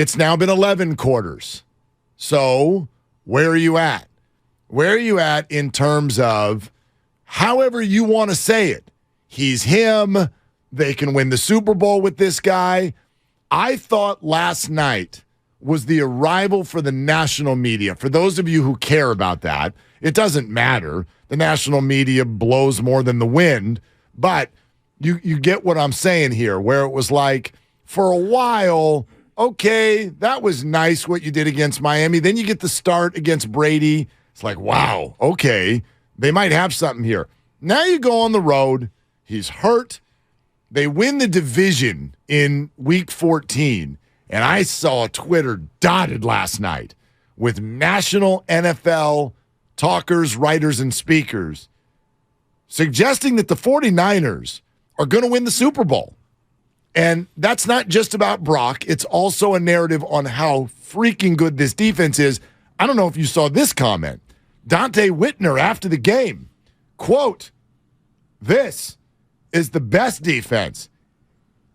It's now been 11 quarters. So where are you at? Where are you at in terms of however you want to say it? He's him. They can win the Super Bowl with this guy. I thought last night was the arrival for the national media. For those of you who care about that, it doesn't matter. The national media blows more than the wind. But you get what I'm saying here, where it was like, for a while, okay, that was nice what you did against Miami. Then you get the start against Brady. It's like, wow, okay, they might have something here. Now you go on the road. He's hurt. They win the division in week 14, and I saw Twitter dotted last night with national NFL talkers, writers, and speakers suggesting that the 49ers are going to win the Super Bowl. And that's not just about Brock. It's also a narrative on how freaking good this defense is. I don't know if you saw this comment. Dante Whitner after the game, quote, "This is the best defense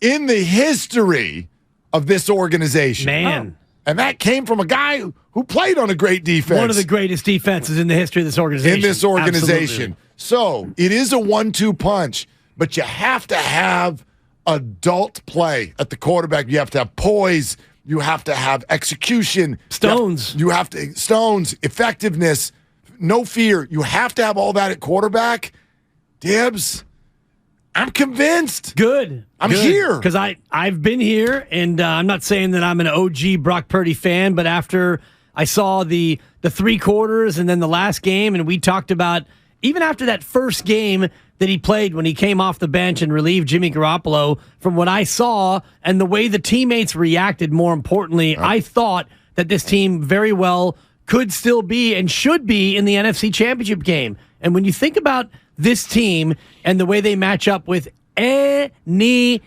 in the history of this organization." Man. And that came from a guy who played on a great defense. One of the greatest defenses in the history of this organization. Absolutely. So it is a 1-2 punch, but you have to have adult play at the quarterback. You have to have poise. You have to have execution. Stones, effectiveness, no fear. You have to have all that at quarterback. Dibs, I'm convinced. Good. I'm here. Because I've been here, and I'm not saying that I'm an OG Brock Purdy fan, but after I saw the 3 quarters and then the last game, and we talked about, even after that first game that he played when he came off the bench and relieved Jimmy Garoppolo, from what I saw and the way the teammates reacted, more importantly, I thought that this team very well could still be and should be in the NFC Championship game. And when you think about this team and the way they match up with anybody,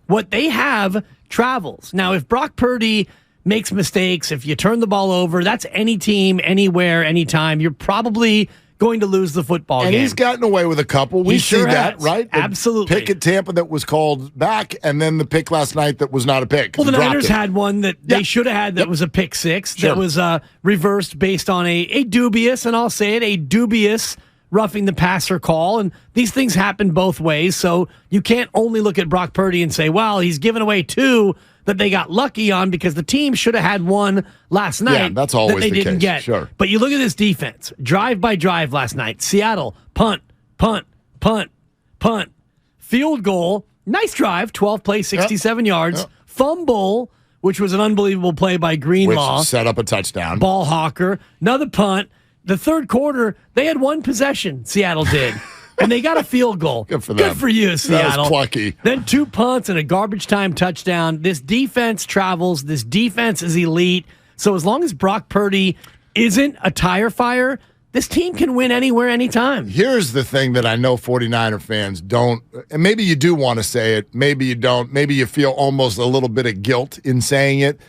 what they have travels. Now, if Brock Purdy makes mistakes, if you turn the ball over, that's any team, anywhere, anytime. You're probably going to lose the football game. And he's gotten away with a couple. We see that, right? Absolutely. The pick at Tampa that was called back, and then the pick last night that was not a pick. Well, the Niners had one that they should have had that was a pick six that was reversed based on a dubious, and I'll say it, a dubious roughing the passer call. And these things happen both ways, so you can't only look at Brock Purdy and say, well, he's given away 2 that they got lucky on because the team should have had one last night. Yeah, that's always that they the didn't case. get. Sure. But you look at this defense, drive by drive last night. Seattle, punt, punt, punt, punt, field goal, nice drive, 12 plays, 67 yards, fumble, which was an unbelievable play by Greenlaw. Which set up a touchdown. Ball hawker, another punt. The third quarter, they had 1 possession, Seattle did. And they got a field goal. Good for them. Good for you, Seattle. That was plucky. Then 2 punts and a garbage time touchdown. This defense travels. This defense is elite. So as long as Brock Purdy isn't a tire fire, this team can win anywhere, anytime. Here's the thing that I know 49er fans don't, and maybe you do want to say it, maybe you don't, maybe you feel almost a little bit of guilt in saying it.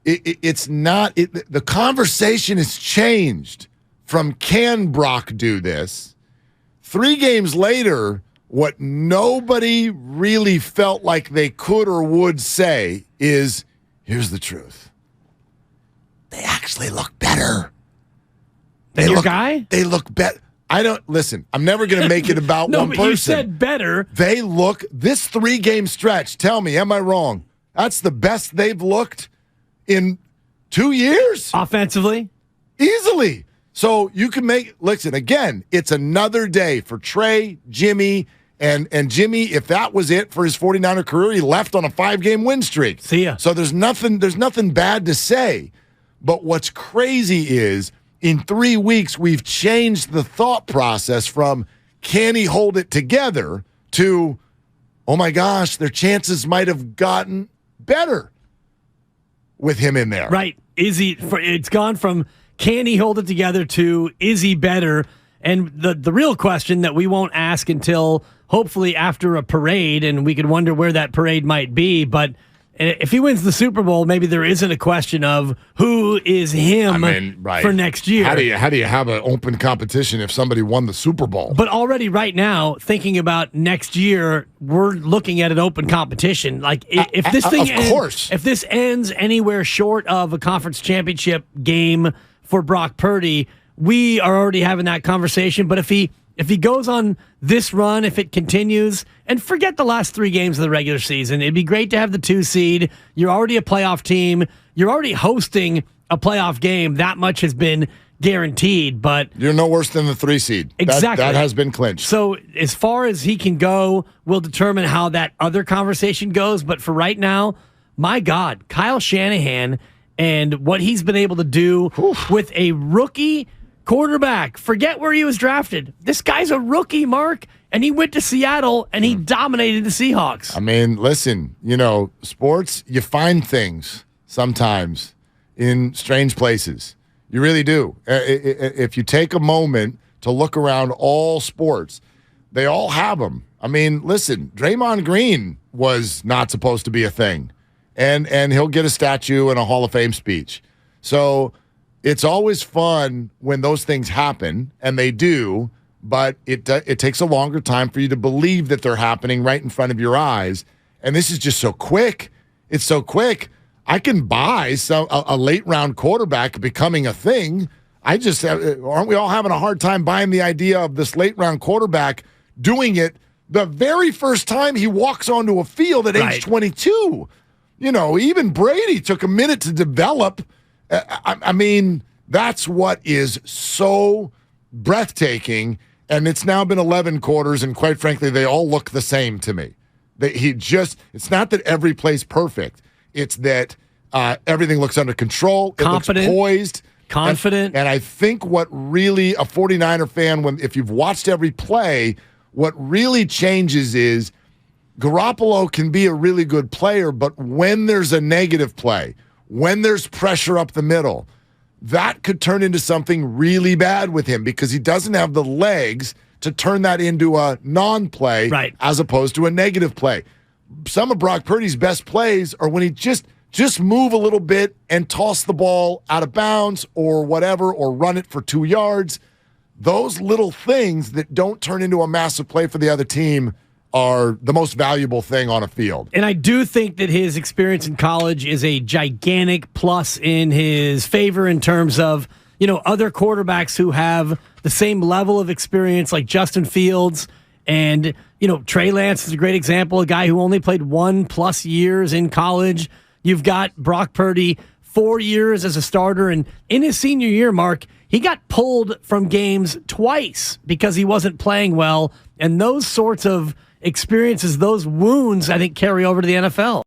It's not, the conversation has changed from can Brock do this? 3 games later, what nobody really felt like they could or would say is, here's the truth. They actually look better. Than your guy? They look better. Listen, I'm never going to make it about no, one but person. You said better. They look, this 3-game stretch, tell me, am I wrong? That's the best they've looked in 2 years? Offensively? Easily. So you can listen, again, it's another day for Trey, Jimmy, and Jimmy, if that was it for his 49er career, he left on a 5-game win streak. See ya. So there's nothing bad to say. But what's crazy is in 3 weeks, we've changed the thought process from can he hold it together to, oh my gosh, their chances might have gotten better with him in there. Right. It's gone from can he hold it together to is he better? And the real question that we won't ask until hopefully after a parade, and we could wonder where that parade might be, but And if he wins the Super Bowl, maybe there isn't a question of who is him for next year. How do you have an open competition if somebody won the Super Bowl? But already right now, thinking about next year, we're looking at an open competition. Like if this thing if this ends anywhere short of a conference championship game for Brock Purdy, we are already having that conversation. But if he goes on this run, if it continues, and forget the last 3 games of the regular season, it'd be great to have the 2 seed. You're already a playoff team. You're already hosting a playoff game. That much has been guaranteed. But you're no worse than the 3 seed. Exactly. That has been clinched. So as far as he can go, we'll determine how that other conversation goes. But for right now, my God, Kyle Shanahan and what he's been able to do with a rookie quarterback. Forget where he was drafted. This guy's a rookie, Mark, and he went to Seattle and he dominated the Seahawks. I mean, listen, sports, you find things sometimes in strange places. You really do. If you take a moment to look around all sports, they all have them. I mean, listen, Draymond Green was not supposed to be a thing, and he'll get a statue and a Hall of Fame speech. So it's always fun when those things happen, and they do, but it takes a longer time for you to believe that they're happening right in front of your eyes. And this is just so quick. It's so quick. I can buy a late-round quarterback becoming a thing. Aren't we all having a hard time buying the idea of this late-round quarterback doing it the very first time he walks onto a field at age 22? Even Brady took a minute to develop. I mean, that's what is so breathtaking, and it's now been 11 quarters, and quite frankly, they all look the same to me. It's not that every play's perfect. It's that everything looks under control. Confident. It looks poised. Confident. And I think what if a 49er fan, if you've watched every play, what really changes is Garoppolo can be a really good player, but when there's a negative play, when there's pressure up the middle, that could turn into something really bad with him because he doesn't have the legs to turn that into a non-play as opposed to a negative play. Some of Brock Purdy's best plays are when he just move a little bit and toss the ball out of bounds or whatever, or run it for 2 yards. Those little things that don't turn into a massive play for the other team are the most valuable thing on a field. And I do think that his experience in college is a gigantic plus in his favor in terms of, other quarterbacks who have the same level of experience like Justin Fields and, Trey Lance is a great example, a guy who only played 1+ years in college. You've got Brock Purdy, 4 years as a starter, and in his senior year, Mark, he got pulled from games twice because he wasn't playing well, and those sorts of experiences, those wounds, I think, carry over to the NFL.